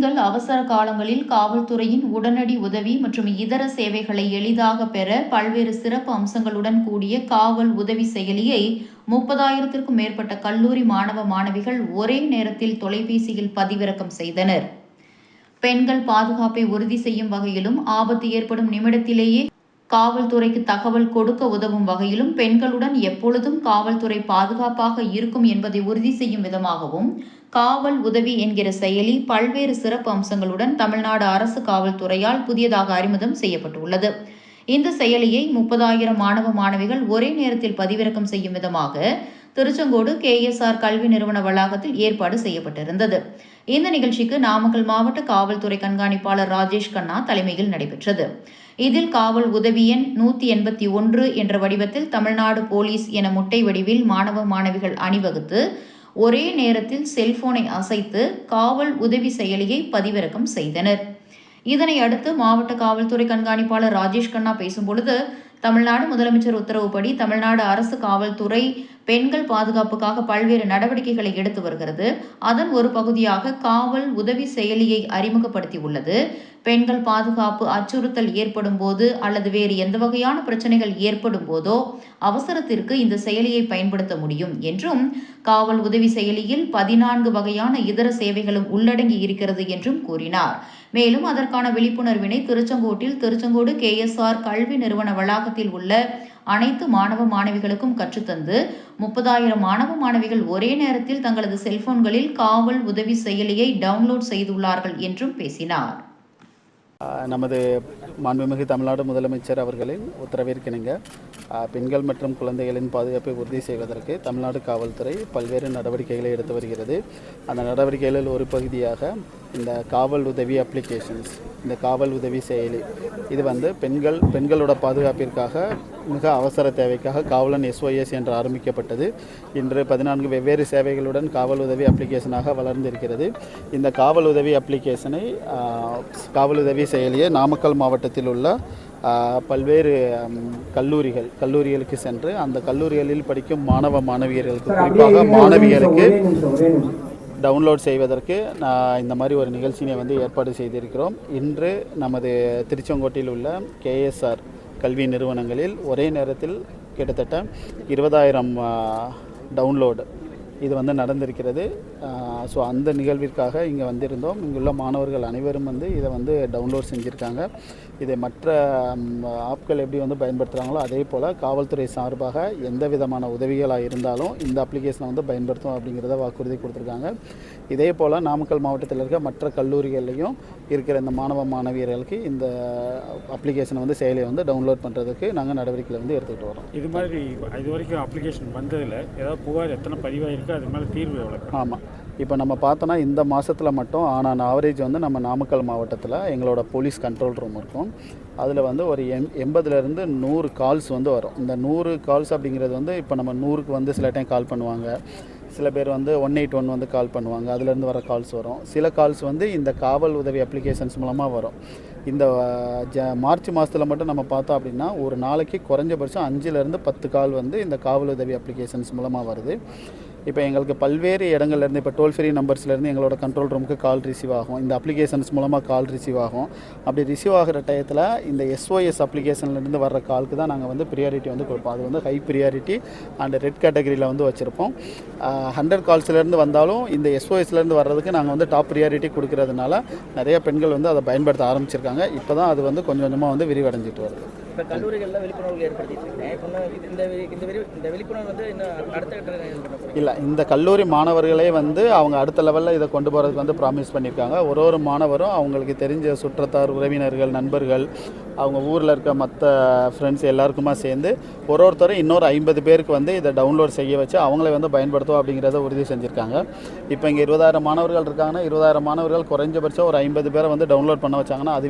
பெண்கள் அவசர காலங்களில் காவல்துறையின் உடனடி உதவி மற்றும் இதர சேவைகளை எளிதாக பெற பல்வேறு சிறப்பு அம்சங்களுடன் கூடிய காவல் உதவி செயலியை 30,000க்கும் மேற்பட்ட கல்லூரி மாணவ மாணவிகள் ஒரே நேரத்தில் தொலைபேசியில் பதிவிறக்கம் செய்தனர். பெண்கள் பாதுகாப்பை உறுதி செய்யும் வகையிலும் ஆபத்து ஏற்படும் நிமிடத்திலேயே காவல்துறைக்கு தகவல் கொடுக்க உதவும் வகையிலும் பெண்களுடன் எப்பொழுதும் காவல்துறை பாதுகாப்பாக இருக்கும் என்பதை உறுதி செய்யும் விதமாகவும் காவல் உதவி என்கிற செயலி பல்வேறு சிறப்பு அம்சங்களுடன் தமிழ்நாடு அரசு காவல்துறையால் புதியதாக அறிமுகம் செய்யப்பட்டுள்ளது. இந்த செயலியை 30,000 மாணவ மாணவிகள் ஒரே நேரத்தில் பதிவிறக்கம் செய்யும் விதமாக திருச்செங்கோடு KSR கல்வி நிறுவன வளாகத்தில் ஏற்பாடு செய்யப்பட்டிருந்தது. இந்த நிகழ்ச்சிக்கு நாமக்கல் மாவட்ட காவல்துறை கண்காணிப்பாளர் ராஜேஷ் கண்ணா தலைமையில் நடைபெற்றது. இதில் காவல் உதவி எண் 181 என்ற வடிவத்தில் தமிழ்நாடு போலீஸ் என முட்டை வடிவில் மாணவ மாணவிகள் அணிவகுத்து ஒரே நேரத்தில் செல்போனை அசைத்து காவல் உதவி செயலியை பதிவிறக்கம் செய்தனர். இதனை அடுத்து மாவட்ட காவல்துறை கண்காணிப்பாளர் ராஜேஷ் கண்ணா பேசும்பொழுது, தமிழ்நாடு முதலமைச்சர் உத்தரவுப்படி தமிழ்நாடு அரசு காவல்துறை பெண்கள் பாதுகாப்புக்காக பல்வேறு நடவடிக்கைகளை எடுத்து வருகிறது. அதன் ஒரு பகுதியாக காவல் உதவி செயலியை அறிமுகப்படுத்தியுள்ளது. பெண்கள் பாதுகாப்பு அச்சுறுத்தல் ஏற்படும் போது அல்லது வேறு எந்த வகையான பிரச்சனைகள் ஏற்படும் போதோ அவசரத்திற்கு இந்த செயலியை பயன்படுத்த முடியும் என்றும், காவல் உதவி செயலியில் 14 வகையான இதர சேவைகளும் உள்ளடங்கி இருக்கிறது என்றும் கூறினார். மேலும் அதற்கான விழிப்புணர்வினை திருச்செங்கோடு KSR கல்வி நிறுவன வளாகத்தில் உள்ள அனைத்து மாணவ மாணவிகளுக்கும் கற்றுத்தந்து 30,000 மாணவ மாணவிகள் ஒரே நேரத்தில் தங்களது செல்போன்களில் காவல் உதவி செயலியை டவுன்லோட் செய்துள்ளார்கள் என்றும் பேசினார். நமது மாண்புமிகு தமிழ்நாடு முதலமைச்சர் அவர்களின் உத்தரவிற்கிணங்க பெண்கள் மற்றும் குழந்தைகளின் பாதுகாப்பை உறுதி செய்வதற்கு தமிழ்நாடு காவல்துறை பல்வேறு நடவடிக்கைகளை எடுத்து வருகிறது. அந்த நடவடிக்கைகளில் ஒரு பகுதியாக இந்த காவல் உதவி அப்ளிகேஷன்ஸ், இந்த காவல் உதவி செயலி, இது பெண்களோட பாதுகாப்பிற்காக மிக அவசர தேவைக்காக காவலன் SOS என்று ஆரம்பிக்கப்பட்டது. இன்று 14 வெவ்வேறு சேவைகளுடன் காவல் உதவி அப்ளிகேஷனாக வளர்ந்திருக்கிறது. இந்த காவல் உதவி அப்ளிகேஷனை, காவல் உதவி செயலியை நாமக்கல் மாவட்டத்தில் உள்ள பல்வேறு கல்லூரிகளுக்கு சென்று அந்த கல்லூரிகளில் படிக்கும் மாணவ மாணவியர்களுக்கு, குறிப்பாக மாணவியருக்கு டவுன்லோட் செய்வதற்கு இந்த மாதிரி ஒரு நிகழ்ச்சியை ஏற்பாடு செய்திருக்கிறோம். இன்று நமது திருச்செங்கோட்டில் உள்ள KSR கல்வி நிறுவனங்களில் ஒரே நேரத்தில் கிட்டத்தட்ட 20,000 டவுன்லோடு இது நடந்திருக்கிறது. ஸோ அந்த நிகழ்விற்காக இங்கே வந்திருந்தோம். இங்குள்ள மாணவர்கள் அனைவரும் இதை டவுன்லோட் செஞ்சுருக்காங்க. இதை மற்ற ஆப்கள் எப்படி பயன்படுத்துகிறாங்களோ அதே போல் காவல்துறை சார்பாக எந்த விதமான உதவிகளாக இருந்தாலும் இந்த அப்ளிகேஷனை பயன்படுத்தும் அப்படிங்கிறத வாக்குறுதி கொடுத்துருக்காங்க. இதே போல் நாமக்கல் மாவட்டத்தில் இருக்க மற்ற கல்லூரிகள்லையும் இருக்கிற இந்த மாணவ மாணவியர்களுக்கு இந்த அப்ளிகேஷனை செயலியை டவுன்லோட் பண்ணுறதுக்கு நாங்கள் நடவடிக்கைகளை எடுத்துக்கிட்டு வரோம். இது மாதிரி இது வரைக்கும் அப்ளிகேஷன் வந்ததில் ஏதாவது புகார் எத்தனை பதிவாயிருக்கு, அது மேலே தீர்வு எவ்வளோ? ஆமாம், இப்போ நம்ம பார்த்தோன்னா இந்த மாதத்தில் மட்டும் ஆன் ஆவரேஜ் நம்ம நாமக்கல் மாவட்டத்தில் எங்களோட போலீஸ் கண்ட்ரோல் ரூம் இருக்கும். அதில் ஒரு 80லேருந்து 100 கால்ஸ் வரும். இந்த 100 கால்ஸ் அப்படிங்கிறது இப்போ நம்ம 100க்கு சில டைம் கால் பண்ணுவாங்க, சில பேர் 181 கால் பண்ணுவாங்க, அதுலேருந்து வர கால்ஸ் வரும். சில கால்ஸ் இந்த காவல் உதவி அப்ளிகேஷன்ஸ் மூலமாக வரும். இந்த மார்ச் மாதத்தில் மட்டும் நம்ம பார்த்தோம் அப்படின்னா ஒரு நாளைக்கு குறைஞ்சபட்சம் 5லேருந்து 10 கால் இந்த காவல் உதவி அப்ளிகேஷன்ஸ் மூலமாக வருது. இப்போ எங்களுக்கு பல்வேறு இடங்கள்லேருந்து, இப்போ டோல் ஃப்ரீ நம்பர்ஸ்லேருந்து எங்களோட கண்ட்ரோல் ரூமுக்கு கால் ரிசீவ் ஆகும். இந்த அப்ளிகேஷன்ஸ் மூலமாக கால் ரிசீவ் ஆகும். அப்படி ரிசீவ் ஆகிற டயத்தில் இந்த SOS அப்ளிகேஷன்லேருந்து வர்ற காலுக்கு தான் நாங்கள் ப்ரியாரிட்டி கொடுப்போம். அது ஹை ப்ரியாரிட்டி அண்ட் ரெட் கேட்டகரியில் வச்சுருப்போம். 100 கால்ஸ்லேருந்து வந்தாலும் இந்த SOSலேருந்து வர்றதுக்கு நாங்கள் டாப் ப்ரியாரிட்டி கொடுக்கறதுனால நிறைய பெண்கள் அதை பயன்படுத்த ஆரம்பிச்சிருக்காங்க. இப்போ தான் அது கொஞ்சம் கொஞ்சமாக விரிவடைஞ்சிட்டு வருது. இப்போ கல்லூரிகளில் விழிப்புணர்வு ஏற்படுத்திட்டு இந்த விழிப்புணர்வு இல்லை, இந்த கல்லூரி மாணவர்களே அவங்க அடுத்த லெவலில் இதை கொண்டு போகிறதுக்கு ப்ராமிஸ் பண்ணியிருக்காங்க. ஒரு மாணவரும் அவங்களுக்கு தெரிஞ்ச சுற்றத்தார், உறவினர்கள், நண்பர்கள், அவங்க ஊரில் இருக்க மற்ற ஃப்ரெண்ட்ஸ் எல்லாருக்குமா சேர்ந்து ஒருத்தரும் இன்னொரு 50 பேருக்கு இதை டவுன்லோட் செய்ய வச்சு அவங்களே பயன்படுத்துவோம் அப்படிங்கிறத உறுதி செஞ்சுருக்காங்க. இப்போ இங்கே 20,000 மாணவர்கள் இருக்காங்கன்னா 20,000 மாணவர்கள் குறைஞ்சபட்சம் ஒரு 50 பேரை டவுன்லோட் பண்ண வச்சாங்கன்னா அது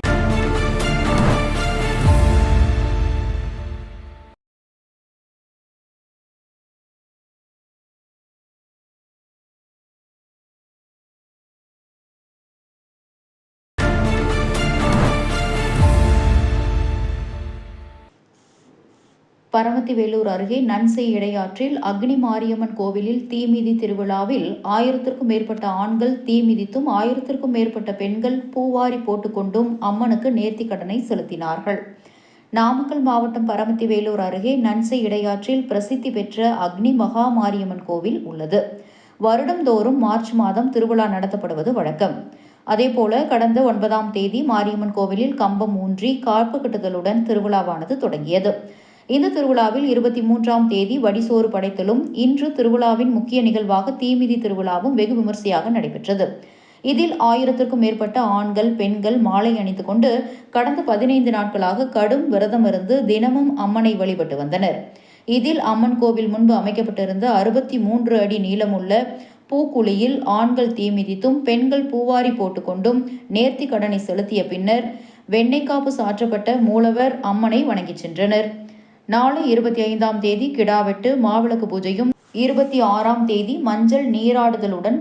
பரமத்திவேலூர் அருகே நன்செய் இடையாற்றில் அக்னி மாரியம்மன் கோவிலில் தீமிதி திருவிழாவில் 1000க்கும் மேற்பட்ட ஆண்கள் தீமிதித்தும் 1000க்கும் மேற்பட்ட பெண்கள் பூவாரி போட்டுக்கொண்டும் அம்மனுக்கு நேர்த்திக் கடனை செலுத்தினார்கள். நாமக்கல் மாவட்டம் பரமத்திவேலூர் அருகே நன்செய் இடையாற்றில் பிரசித்தி பெற்ற அக்னி மகா மாரியம்மன் கோவில் உள்ளது. வருடந்தோறும் மார்ச் மாதம் திருவிழா நடத்தப்படுவது வழக்கம். அதேபோல கடந்த 9ஆம் தேதி மாரியம்மன் கோவிலில் கம்பம் ஊன்றி காப்பு கட்டுதலுடன் திருவிழாவானது தொடங்கியது. இந்த திருவிழாவில் 23ஆம் தேதி வடிசோறு படைத்தலும், இன்று திருவிழாவின் முக்கிய நிகழ்வாக தீமிதி திருவிழாவும் வெகு விமர்சையாக நடைபெற்றது. இதில் 1000க்கும் மேற்பட்ட ஆண்கள், பெண்கள் மாலை அணிந்து கொண்டு கடந்த 15 நாட்களாக கடும் விரதமிருந்து தினமும் அம்மனை வழிபட்டு வந்தனர். இதில் அம்மன் கோவில் முன்பு அமைக்கப்பட்டிருந்த 63 அடி நீளமுள்ள பூக்குழியில் ஆண்கள் தீமிதித்தும் பெண்கள் பூவாரி போட்டுக்கொண்டும் நேர்த்தி கடனை செலுத்திய பின்னர் வெண்ணெய்க்காப்பு சாற்றப்பட்ட மூலவர் அம்மனை வணங்கிச் சென்றனர். நாளை 25ஆம் தேதி கிடாவெட்டு, மாவிளக்கு பூஜையும் 26ஆம் தேதி மஞ்சள் நீராடுதலுடன்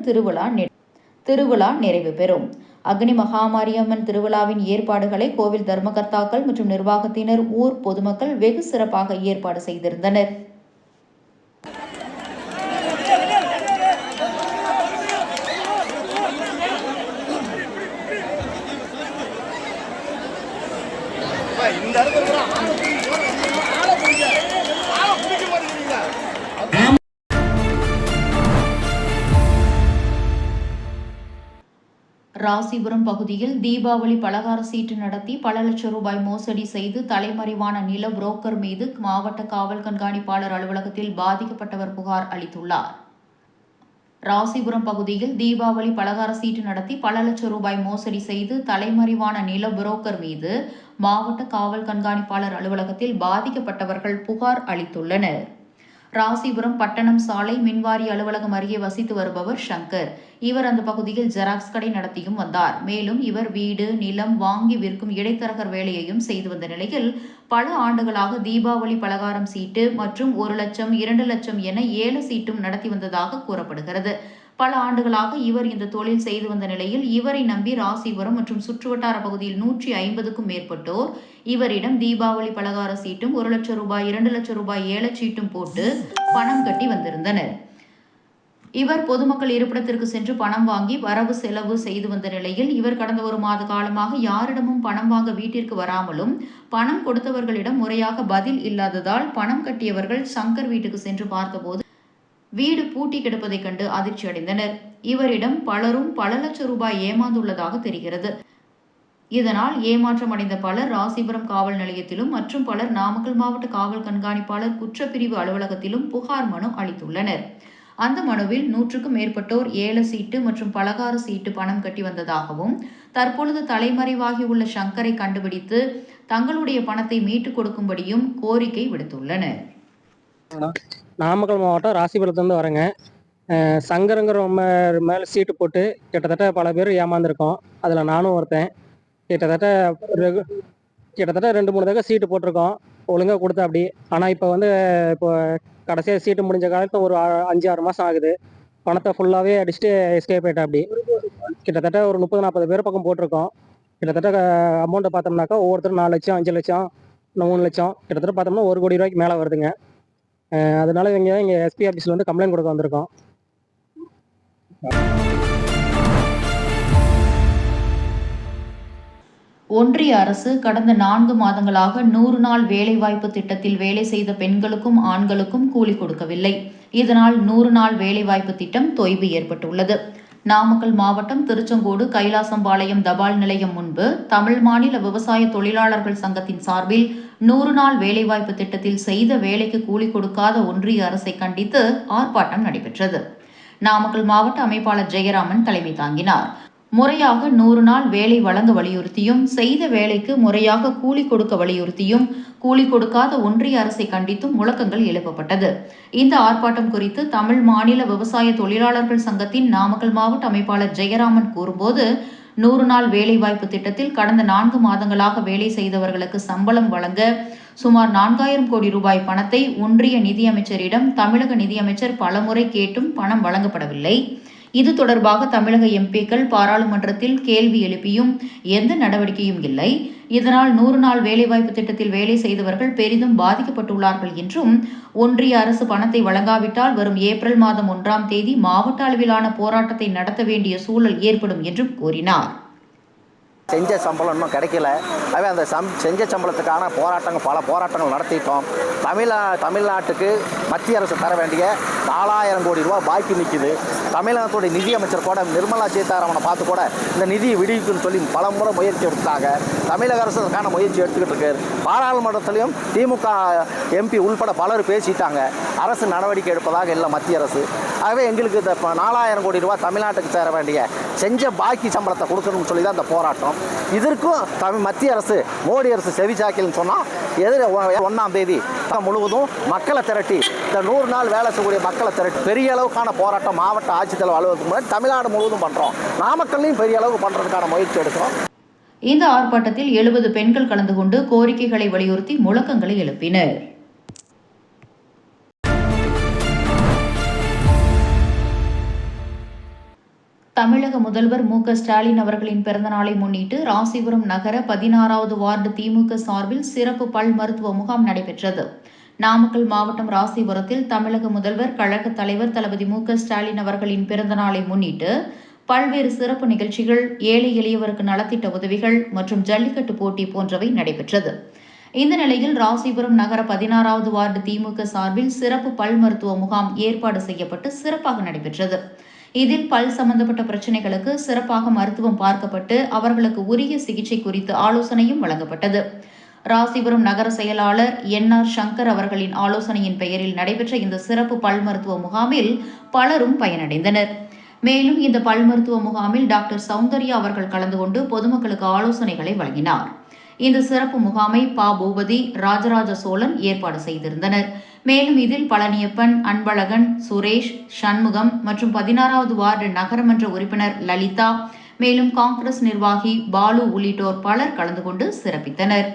திருவிழா நிறைவு பெறும். அக்னி மகாமாரியம்மன் திருவிழாவின் ஏற்பாடுகளை கோவில் தர்மகர்த்தாக்கள் மற்றும் நிர்வாகத்தினர், ஊர் பொதுமக்கள் வெகு சிறப்பாக ஏற்பாடு செய்திருந்தனர். ராசிபுரம் பகுதியில் தீபாவளி பலகார சீட்டு நடத்தி பல லட்சம் ரூபாய் மோசடி செய்து தலைமறைவான நில புரோக்கர் மீது மாவட்ட காவல் கண்காணிப்பாளர் அலுவலகத்தில் பாதிக்கப்பட்டவர் புகார் அளித்துள்ளார். ராசிபுரம் பகுதியில் தீபாவளி பலகார சீட்டு நடத்தி பல லட்சம் ரூபாய் மோசடி செய்து தலைமறைவான நில புரோக்கர் மீது மாவட்ட காவல் கண்காணிப்பாளர் அலுவலகத்தில் பாதிக்கப்பட்டவர்கள் புகார் அளித்துள்ளனர். ராசிபுரம் பட்டணம் சாலை மின்வாரி அலுவலகம் அருகே வசித்து வருபவர் சங்கர். இவர் அந்த பகுதியில் ஜெராக்ஸ் கடை நடத்தியும் வந்தார். மேலும் இவர் வீடு, நிலம் வாங்கி விற்கும் இடைத்தரகர் வேலையையும் செய்து வந்த நிலையில் பல ஆண்டுகளாக தீபாவளி பலகாரம் சீட்டு மற்றும் 1 லட்சம், 2 லட்சம் என ஏல சீட்டும் நடத்தி வந்ததாக கூறப்படுகிறது. பல ஆண்டுகளாக இவர் இந்த தொழில் செய்து வந்த நிலையில் இவரை நம்பி ராசிபுரம் மற்றும் சுற்றுவட்டார பகுதியில் 150க்கும் மேற்பட்டோர் இவரிடம் தீபாவளி பலகார சீட்டும் 1 லட்சம் ரூபாய், 2 லட்சம் ரூபாய் ஏலச்சீட்டும் போட்டு பணம் கட்டி வந்திருந்தனர். இவர் பொதுமக்கள் இருப்பிடத்திற்கு சென்று பணம் வாங்கி வரவு செலவு செய்து வந்த நிலையில் இவர் கடந்த 1 மாத காலமாக யாரிடமும் பணம் வாங்க வீட்டிற்கு வராமலும் பணம் கொடுத்தவர்களிடம் முறையாக பதில் இல்லாததால் பணம் கட்டியவர்கள் சங்கர் வீட்டுக்கு சென்று பார்த்தபோது வீடு பூட்டி கிடப்பதைக் கண்டு அதிர்ச்சி அடைந்தனர். இவரிடம் பலரும் பல லட்சம் ரூபாய் ஏமாந்துள்ளதாக தெரிகிறது. இதனால் ஏமாற்றம் அடைந்த பலர் ராசிபுரம் காவல் நிலையத்திலும் மற்றும் பலர் நாமக்கல் மாவட்ட காவல் கண்காணிப்பாளர் குற்றப்பிரிவு அலுவலகத்திலும் புகார் மனு அளித்துள்ளனர். அந்த மனுவில் 100க்கும் மேற்பட்டோர் ஏல சீட்டு மற்றும் பலகார சீட்டு பணம் கட்டி வந்ததாகவும், தற்பொழுது தலைமறைவாகியுள்ள சங்கரை கண்டுபிடித்து தங்களுடைய பணத்தை மீட்டுக் கொடுக்கும்படியும் கோரிக்கை விடுத்துள்ளனர். நாமக்கல் மாவட்டம் ராசிபுரத்துலேருந்து வரேங்க. சங்கருங்கிற மேலே சீட்டு போட்டு கிட்டத்தட்ட பல பேர் ஏமாந்துருக்கோம். அதில் நானும் ஒருத்தன். கிட்டத்தட்ட 2-3 தடவை சீட்டு போட்டிருக்கோம், ஒழுங்காக கொடுத்தா அப்படி. ஆனால் இப்போ கடைசியாக சீட்டு முடிஞ்ச காலத்தில் ஒரு 5-6 மாதம் ஆகுது. பணத்தை ஃபுல்லாகவே அடிச்சுட்டு எஸ்கேப் ஆகிட்டா அப்படி. கிட்டத்தட்ட ஒரு 30-40 பேர் பக்கம் போட்டிருக்கோம். கிட்டத்தட்ட அமௌண்ட்டை பார்த்தோம்னாக்கா ஒவ்வொருத்தரும் 4 லட்சம், 5 லட்சம், 3 லட்சம், கிட்டத்தட்ட பார்த்தோம்னா 1 கோடி ரூபாய்க்கு மேலே வருதுங்க. அதனால இங்கே எஸ்பி ஆஃபீஸில் வந்து கம்ப்ளைண்ட் கொடுக்க வந்திருக்கோம். ஒன்றிய அரசு கடந்த 4 மாதங்களாக 100 நாள் வேலைவாய்ப்பு திட்டத்தில் வேலை செய்த பெண்களுக்கும் ஆண்களுக்கும் கூலி கொடுக்கவில்லை. இதனால் 100 நாள் வேலைவாய்ப்பு திட்டம் தொய்வு ஏற்பட்டுள்ளது. நாமக்கல் மாவட்டம் திருச்செங்கோடு கைலாசம்பாளையம் தபால் நிலையம் முன்பு தமிழ் மாநில விவசாய தொழிலாளர்கள் சங்கத்தின் சார்பில் 100 நாள் வேலைவாய்ப்பு திட்டத்தில் செய்த வேலைக்கு கூலி கொடுக்காத ஒன்றிய அரசை கண்டித்து ஆர்ப்பாட்டம் நடைபெற்றது. நாமக்கல் மாவட்ட அமைப்பாளர் ஜெயராமன் தலைமை தாங்கினார். முறையாக 100 நாள் வேலை வழங்க வலியுறுத்தியும், செய்த வேலைக்கு முறையாக கூலி கொடுக்க வலியுறுத்தியும், கூலி கொடுக்காத ஒன்றிய அரசை கண்டித்தும் முழக்கங்கள் எழுப்பப்பட்டது. இந்த ஆர்ப்பாட்டம் குறித்து தமிழ் மாநில விவசாய தொழிலாளர்கள் சங்கத்தின் நாமக்கல் மாவட்ட அமைப்பாளர் ஜெயராமன் கூறும்போது, 100 நாள் வேலைவாய்ப்பு திட்டத்தில் கடந்த 4 மாதங்களாக வேலை செய்தவர்களுக்கு சம்பளம் வழங்க சுமார் 4000 கோடி ரூபாய் பணத்தை ஒன்றிய நிதியமைச்சரிடம் தமிழக நிதியமைச்சர் பலமுறை கேட்டும் பணம் வழங்கப்படவில்லை. இது தொடர்பாக தமிழக எம்பிக்கள் பாராளுமன்றத்தில் கேள்வி எழுப்பியும் எந்த நடவடிக்கையும் இல்லை. இதனால் 100 நாள் வேலைவாய்ப்பு திட்டத்தில் வேலை செய்தவர்கள் பெரிதும் பாதிக்கப்பட்டுள்ளார்கள் என்றும், ஒன்றிய அரசு பணத்தை வழங்காவிட்டால் வரும் ஏப்ரல் மாதம் 1ஆம் தேதி மாவட்ட அளவிலான போராட்டத்தை நடத்த வேண்டிய சூழல் ஏற்படும் என்றும் கூறினார். செஞ்ச சம்பளம் இன்னும் கிடைக்கல. அவே அந்த செஞ்ச சம்பளத்துக்கான பல போராட்டங்கள் நடத்திட்டோம். தமிழ்நாட்டுக்கு மத்திய அரசு தர வேண்டிய 4000 கோடி ரூபா பாக்கி நிற்குது. தமிழகத்துடைய நிதியமைச்சர் கூட நிர்மலா சீதாராமனை பார்த்து கூட இந்த நிதியை விடுவிக்குன்னு சொல்லி பல முறை முயற்சி எடுத்தாங்க. தமிழக அரசு அதுக்கான முயற்சி எடுத்துக்கிட்டு இருக்கு. பாராளுமன்றத்திலையும் திமுக எம்பி உள்பட பலர் பேசிட்டாங்க. அரசு நடவடிக்கை எடுப்பதாக இல்லை மத்திய அரசு. ஆகவே எங்களுக்கு இந்த 4000 கோடி ரூபா தமிழ்நாட்டுக்கு சேர வேண்டிய செஞ்ச பாக்கி சம்பளத்தை கொடுக்கணும்னு சொல்லி தான் இந்த போராட்டம். இதற்கும் மத்திய அரசு மோடி அரசு செவிச்சாக்கில்னு சொன்னால் 1ஆம் தேதி முழுவதும் மக்களை திரட்டி இந்த 100 நாள் வேலை செய்யக்கூடிய மக்களை திரட்டி பெரிய அளவுக்கான போராட்டம் மாவட்ட ஆட்சித்தலைவர் அலுவலகத்துக்கு முன்னாடி தமிழ்நாடு முழுவதும் பண்ணுறோம். நாமக்கல்லையும் பெரிய அளவுக்கு பண்ணுறதுக்கான முயற்சி எடுக்கிறோம். இந்த ஆர்ப்பாட்டத்தில் 70 பெண்கள் கலந்து கொண்டு கோரிக்கைகளை வலியுறுத்தி முழக்கங்களை எழுப்பினர். தமிழக முதல்வர் மு.க.ஸ்டாலின் அவர்களின் பிறந்தநாளை முன்னிட்டு ராசிபுரம் நகர 16வது வார்டு திமுக சார்பில் சிறப்பு பல் மருத்துவ முகாம் நடைபெற்றது. நாமக்கல் மாவட்டம் ராசிபுரத்தில் தமிழக முதல்வர் கழக தலைவர் தளபதி மு.க.ஸ்டாலின் அவர்களின் பிறந்தநாளை முன்னிட்டு பல்வேறு சிறப்பு நிகழ்ச்சிகள், ஏழை எளியவருக்கு நலத்திட்ட உதவிகள் மற்றும் ஜல்லிக்கட்டு போட்டி போன்றவை நடைபெற்றது. இந்த நிலையில் ராசிபுரம் நகர 16வது வார்டு திமுக சார்பில் சிறப்பு பல் மருத்துவ முகாம் ஏற்பாடு செய்யப்பட்டு சிறப்பாக நடைபெற்றது. இதில் பல் சம்பந்தப்பட்ட பிரச்சினைகளுக்கு சிறப்பாக மருத்துவம் பார்க்கப்பட்டு அவர்களுக்கு உரிய சிகிச்சை குறித்து ஆலோசனையும் வழங்கப்பட்டது. ராசிபுரம் நகர செயலாளர் என்.ஆர். சங்கர் அவர்களின் ஆலோசனையின் பெயரில் நடைபெற்ற இந்த சிறப்பு பல் மருத்துவ முகாமில் பலரும் பயனடைந்தனர். மேலும் இந்த பல் மருத்துவ முகாமில் டாக்டர் சௌந்தர்யா அவர்கள் கலந்து கொண்டு பொதுமக்களுக்கு ஆலோசனைகளை வழங்கினார். இந்த சிறப்பு முகாமை பூபதி, ராஜராஜ சோழன் ஏற்பாடு செய்திருந்தனர். மேலும் இதில் பழனியப்பன், அன்பழகன், சுரேஷ், சண்முகம் மற்றும் 16வது வார்டு நகரமன்ற உறுப்பினர் லலிதா, மேலும் காங்கிரஸ் நிர்வாகி பாலு உள்ளிட்டோர் பலர் கலந்து கொண்டு சிறப்பித்தனர்.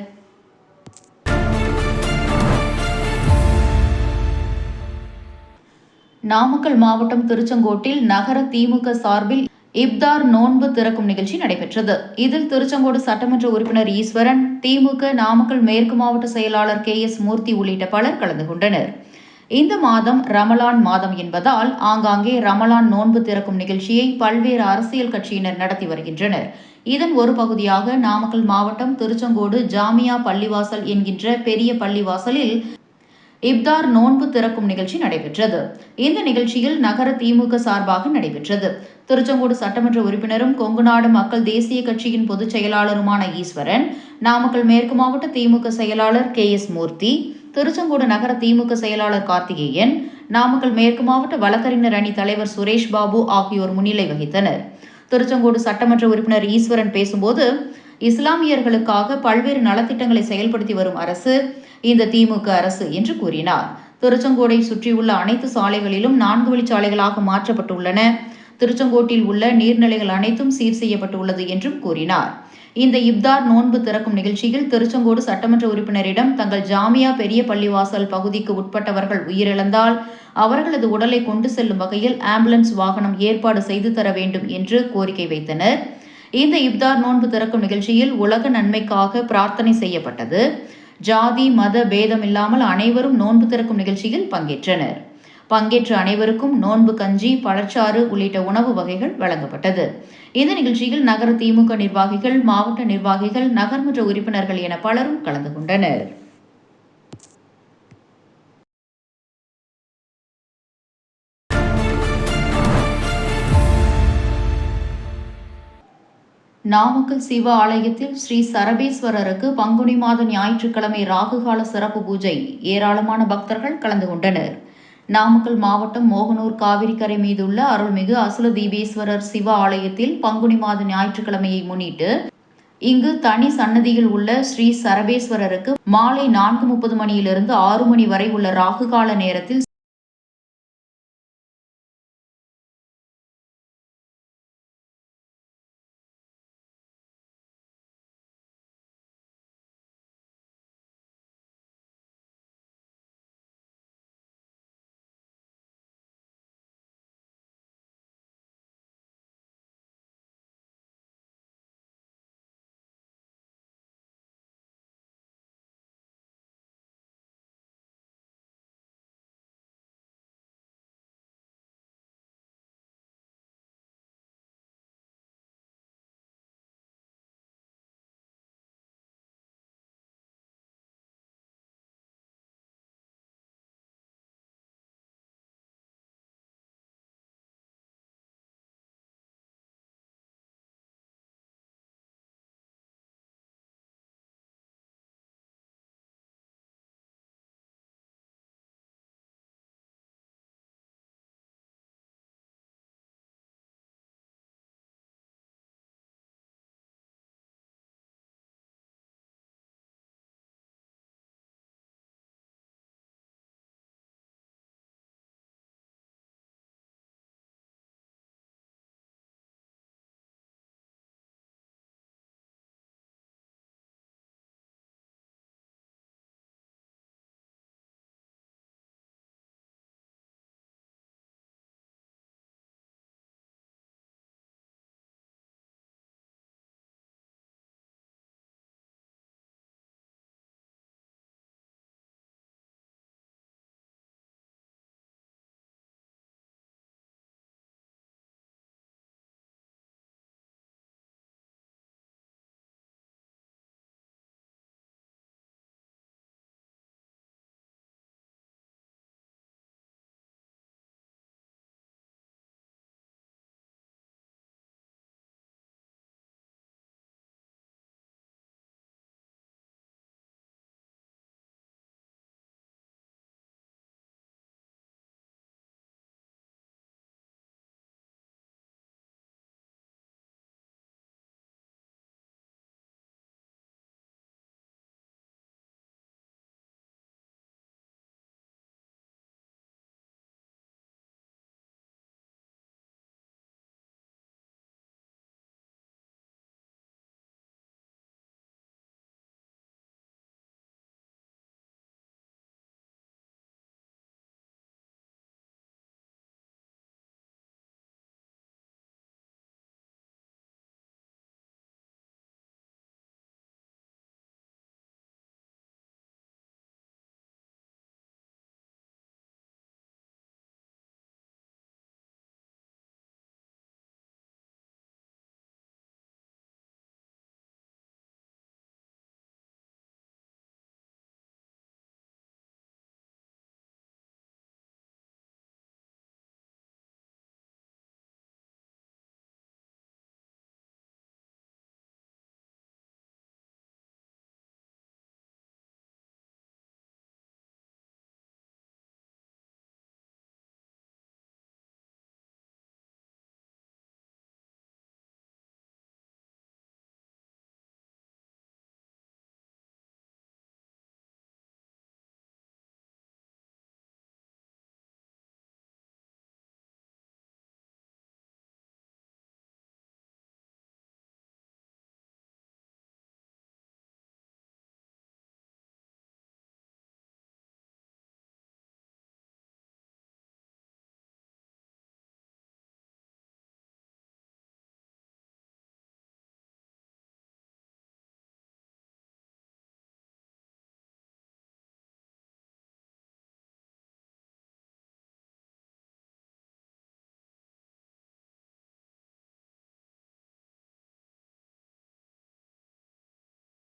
நாமக்கல் மாவட்டம் திருச்செங்கோட்டில் நகர திமுக சார்பில் இப்தார் நோன்பு திறக்கும் நிகழ்ச்சி நடைபெற்றது. இதில் திருச்செங்கோடு சட்டமன்ற உறுப்பினர் ஈஸ்வரன், திமுக நாமக்கல் மேற்கு மாவட்ட செயலாளர் கே.எஸ். மூர்த்தி உள்ளிட்ட பலர் கலந்து கொண்டனர். இந்த மாதம் ரமலான் மாதம் என்பதால் ஆங்காங்கே ரமலான் நோன்பு திறக்கும் நிகழ்ச்சியை பல்வேறு அரசியல் கட்சியினர் நடத்தி வருகின்றனர். இதன் ஒரு பகுதியாக நாமக்கல் மாவட்டம் திருச்செங்கோடு ஜாமியா பள்ளிவாசல் என்கின்ற பெரிய பள்ளிவாசலில் இப்தார் நோன்பு திறக்கும் நிகழ்ச்சி நடைபெற்றது. இந்த நிகழ்ச்சியில் நகர திமுக சார்பாக நடைபெற்றது. திருச்செங்கோடு சட்டமன்ற உறுப்பினரும் கொங்குநாடு மக்கள் தேசிய கட்சியின் பொதுச் செயலாளருமான ஈஸ்வரன், நாமக்கல் மேற்கு மாவட்ட திமுக செயலாளர் கே.எஸ். மூர்த்தி, திருச்செங்கோடு நகர திமுக செயலாளர் கார்த்திகேயன், நாமக்கல் மேற்கு மாவட்ட வழக்கறிஞர் அணி தலைவர் சுரேஷ் பாபு ஆகியோர் முன்னிலை வகித்தனர். திருச்செங்கோடு சட்டமன்ற உறுப்பினர் ஈஸ்வரன் பேசும்போது, இஸ்லாமியர்களுக்காக பல்வேறு நலத்திட்டங்களை செயல்படுத்தி வரும் அரசு இந்த திமுக அரசு என்று கூறினார். திருச்செங்கோடை சுற்றியுள்ள அனைத்து சாலைகளிலும் 4 வழிச்சாலைகளாக மாற்றப்பட்டுள்ளன. திருச்செங்கோட்டில் உள்ள நீர்நிலைகள் அனைத்தும் சீர் செய்யப்பட்டுள்ளது என்றும் கூறினார். இந்த இப்தார் நோன்பு திறக்கும் நிகழ்ச்சியில் திருச்செங்கோடு சட்டமன்ற உறுப்பினரிடம் தங்கள் ஜாமியா பெரிய பள்ளிவாசல் பகுதிக்கு உட்பட்டவர்கள் உயிரிழந்தால் அவர்களது உடலை கொண்டு செல்லும் வகையில் ஆம்புலன்ஸ் வாகனம் ஏற்பாடு செய்து தர வேண்டும் என்று கோரிக்கை வைத்தனர். இந்த இப்தார் நோன்பு திறக்கும் நிகழ்ச்சியில் உலக நன்மைக்காக பிரார்த்தனை செய்யப்பட்டது. ஜாதி மத பேதமில்லாமல் அனைவரும் நோன்பு திறக்கும் நிகழ்ச்சியில் பங்கேற்றனர். பங்கேற்ற அனைவருக்கும் நோன்பு கஞ்சி, பழச்சாறு உள்ளிட்ட உணவு வகைகள் வழங்கப்பட்டது. இந்த நிகழ்ச்சியில் நகர திமுக நிர்வாகிகள், மாவட்ட நிர்வாகிகள், நகர்மன்ற உறுப்பினர்கள் என பலரும் கலந்து கொண்டனர். நாமக்கல் சிவ ஆலயத்தில் ஸ்ரீ சரபேஸ்வரருக்கு பங்குனி மாத ஞாயிற்றுக்கிழமை ராகுகால சிறப்பு பூஜை. ஏராளமான பக்தர்கள் கலந்து கொண்டனர். நாமக்கல் மாவட்டம் மோகனூர் காவிரிக்கரை மீதுள்ள அருள்மிகு அசுல தீபேஸ்வரர் சிவ ஆலயத்தில் பங்குனி மாத ஞாயிற்றுக்கிழமையை முன்னிட்டு இங்கு தனி சன்னதியில் உள்ள ஸ்ரீ சரபேஸ்வரருக்கு மாலை 4:30 மணியிலிருந்து 6 மணி வரை உள்ள ராகுகால நேரத்தில்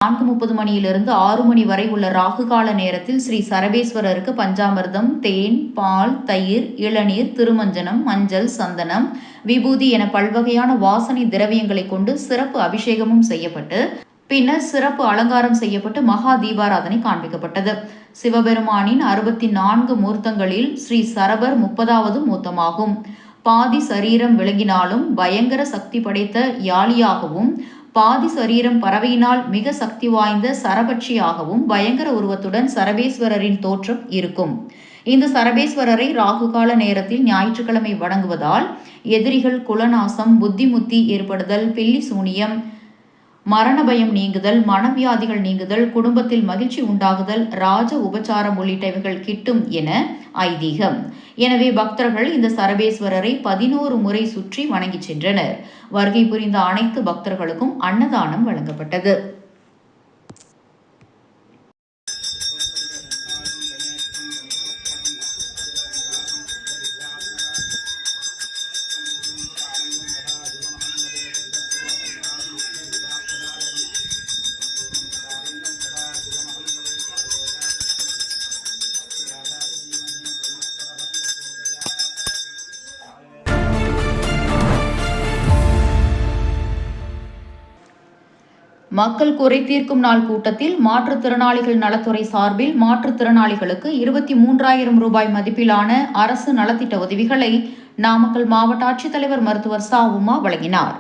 4:30 மணியிலிருந்து 6 மணி வரை உள்ள ராகு கால நேரத்தில் ஸ்ரீ சரபேஸ்வரருக்கு பஞ்சாமிர்தம், தேன், பால், தயிர், இளநீர், திருமஞ்சனம், மஞ்சள், சந்தனம், விபூதி என பல்வகையான வாசனை திரவியங்களை கொண்டு சிறப்பு அபிஷேகமும் செய்யப்பட்டு பின்னர் சிறப்பு அலங்காரம் செய்யப்பட்டு மகா தீபாராதனை காண்பிக்கப்பட்டது. சிவபெருமானின் 64 மூர்த்தங்களில் ஸ்ரீ சரபர் 30வது மூர்த்தமாகும். பாதி சரீரம் விளங்கினாலும் பயங்கர சக்தி படைத்த யாளியாகவும், பாதி சரீரம் பறவையினால் மிக சக்தி வாய்ந்த சரபட்சியாகவும் பயங்கர உருவத்துடன் சரபேஸ்வரரின் தோற்றம் இருக்கும். இந்த சரபேஸ்வரரை ராகுகால நேரத்தில் ஞாயிற்றுக்கிழமை வணங்குவதால் எதிரிகள், குலநாசம், புத்திமுத்தி ஏற்படுதல், பில்லி சூனியம், மரண பயம் நீங்குதல், மனவியாதிகள் நீங்குதல், குடும்பத்தில் மகிழ்ச்சி உண்டாகுதல், ராஜ உபச்சாரம் உள்ளிட்டவைகள் கிட்டும் என ஐதீகம். எனவே பக்தர்கள் இந்த சரபேஸ்வரரை 11 முறை சுற்றி வணங்கி சென்றனர். வருகை புரிந்த அனைத்து பக்தர்களுக்கும் அன்னதானம் வழங்கப்பட்டது. மக்கள் குறை தீர்க்கும் நாள் கூட்டத்தில் மாற்றுத்திறனாளிகள் நலத்துறை சார்பில் மாற்றுத்திறனாளிகளுக்கு 23,000 ரூபாய் மதிப்பிலான அரசு நலத்திட்ட உதவிகளை நாமக்கல் மாவட்ட ஆட்சித்தலைவர் மருத்துவர் ச. உமா வழங்கினார்.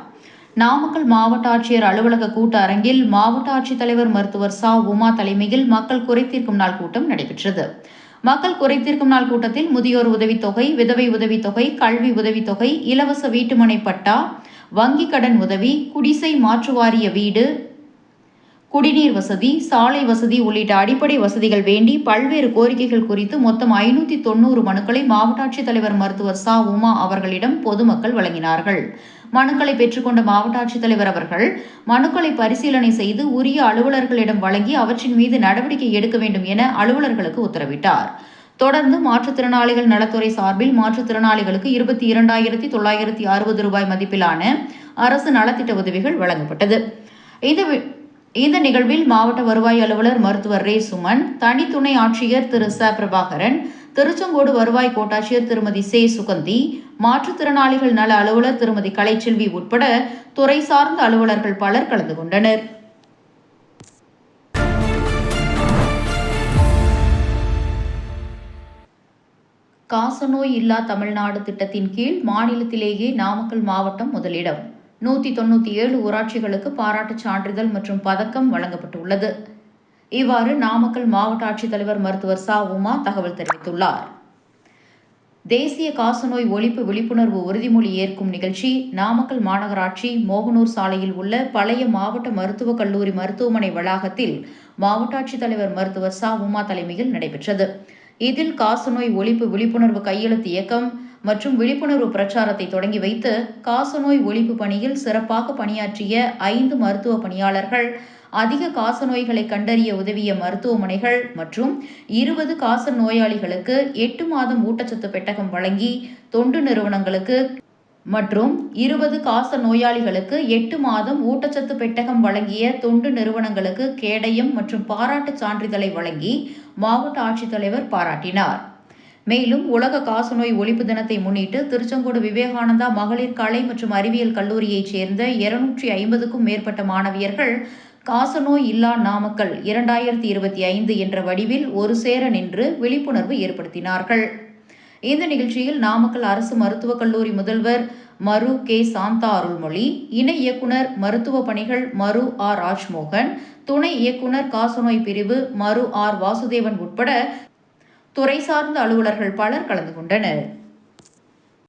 நாமக்கல் மாவட்ட ஆட்சியர் அலுவலக கூட்ட அரங்கில் மாவட்ட ஆட்சித்தலைவர் மருத்துவர் ச. உமா தலைமையில் மக்கள் குறை தீர்க்கும் நாள் கூட்டம் நடைபெற்றது. மக்கள் குறை தீர்க்கும் நாள் கூட்டத்தில் முதியோர் உதவித்தொகை, விதவை உதவித்தொகை, கல்வி உதவித்தொகை, இலவச வீட்டுமனை பட்டா, வங்கி கடன் உதவி, குடிசை மாற்று வாரிய வீடு, குடிநீர் வசதி, சாலை வசதி உள்ளிட்ட அடிப்படை வசதிகள் வேண்டி பல்வேறு கோரிக்கைகள் குறித்து மொத்தம் 590 மனுக்களை மாவட்ட ஆட்சித்தலைவர் மருத்துவர் ச. உமா அவர்களிடம் பொதுமக்கள் வழங்கினார்கள். மனுக்களை பெற்றுக்கொண்ட மாவட்ட ஆட்சித்தலைவர் அவர்கள் மனுக்களை பரிசீலனை செய்து உரிய அலுவலர்களிடம் வழங்கி அவற்றின் மீது நடவடிக்கை எடுக்க வேண்டும் என அலுவலர்களுக்கு உத்தரவிட்டார். தொடர்ந்து மாற்றுத்திறனாளிகள் நலத்துறை சார்பில் மாற்றுத்திறனாளிகளுக்கு 22,960 ரூபாய் மதிப்பிலான அரசு நலத்திட்ட உதவிகள் வழங்கப்பட்டது. இந்த நிகழ்வில் மாவட்ட வருவாய் அலுவலர் மருத்துவர் ரே. சுமன், தனி துணை ஆட்சியர் திரு ச. பிரபாகரன், திருச்செங்கோடு வருவாய் கோட்டாட்சியர் திருமதி சே. சுகந்தி, மாற்றுத்திறனாளிகள் நல அலுவலர் திருமதி கலைச்செல்வி உட்பட துறை சார்ந்த அலுவலர்கள் பலர் கலந்து கொண்டனர். காசநோய் இல்லா தமிழ்நாடு திட்டத்தின் கீழ் மாநிலத்திலேயே நாமக்கல் மாவட்டம் முதலிடம். 197 ஊராட்சிகளுக்கு பாராட்டுச் சான்றிதழ் மற்றும் பதக்கம் வழங்கப்பட்டுள்ளது. இவ்வாறு நாமக்கல் மாவட்ட ஆட்சித்தலைவர் மருத்துவர் ச. உமா தகவல் தெரிவித்துள்ளார். தேசிய காசநோய் ஒழிப்பு விழிப்புணர்வு உறுதிமொழி ஏற்கும் நிகழ்ச்சி நாமக்கல் மாநகராட்சி மோகனூர் சாலையில் உள்ள பழைய மாவட்ட மருத்துவக் கல்லூரி மருத்துவமனை வளாகத்தில் மாவட்ட ஆட்சித்தலைவர் மருத்துவர் ச. உமா தலைமையில் நடைபெற்றது. இதில் காசநோய் ஒழிப்பு விழிப்புணர்வு கையெழுத்து இயக்கம் மற்றும் விழிப்புணர்வு பிரச்சாரத்தை தொடங்கி வைத்து காசநோய் ஒழிப்பு பணியில் சிறப்பாக பணியாற்றிய 5 மருத்துவ பணியாளர்கள், அதிக காசநோய்களை கண்டறிய உதவிய மருத்துவமனைகள் மற்றும் 20 காச நோயாளிகளுக்கு 8 மாதம் ஊட்டச்சத்து பெட்டகம் வழங்கி தொண்டு நிறுவனங்களுக்கு மற்றும் 20 காச நோயாளிகளுக்கு 8 மாதம் ஊட்டச்சத்து பெட்டகம் வழங்கிய தொண்டு நிறுவனங்களுக்கு கேடயம் மற்றும் பாராட்டுச் சான்றிதழை வழங்கி மாவட்ட ஆட்சித்தலைவர் பாராட்டினார். மேலும் உலக காசநோய் ஒழிப்பு தினத்தை முன்னிட்டு திருச்செங்கோடு விவேகானந்தா மகளிர் கலை மற்றும் அறிவியல் கல்லூரியைச் சேர்ந்த 250க்கும் மேற்பட்ட மாணவியர்கள் காசநோய் இல்லா நாமக்கல் 2025 என்ற வடிவில் ஒரு சேர நின்று விழிப்புணர்வு ஏற்படுத்தினார்கள். இந்த நிகழ்ச்சியில் நாமக்கல் அரசு மருத்துவக் கல்லூரி முதல்வர் மரு கே. சாந்தா அருள்மொழி, இணை இயக்குனர் மருத்துவ பணிகள் மரு ஆர். ராஜ்மோகன், துணை இயக்குனர் காசநோய் பிரிவு மரு ஆர். வாசுதேவன் உட்பட துறை சார்ந்த அலுவலர்கள் பலர் கலந்து கொண்டனர்.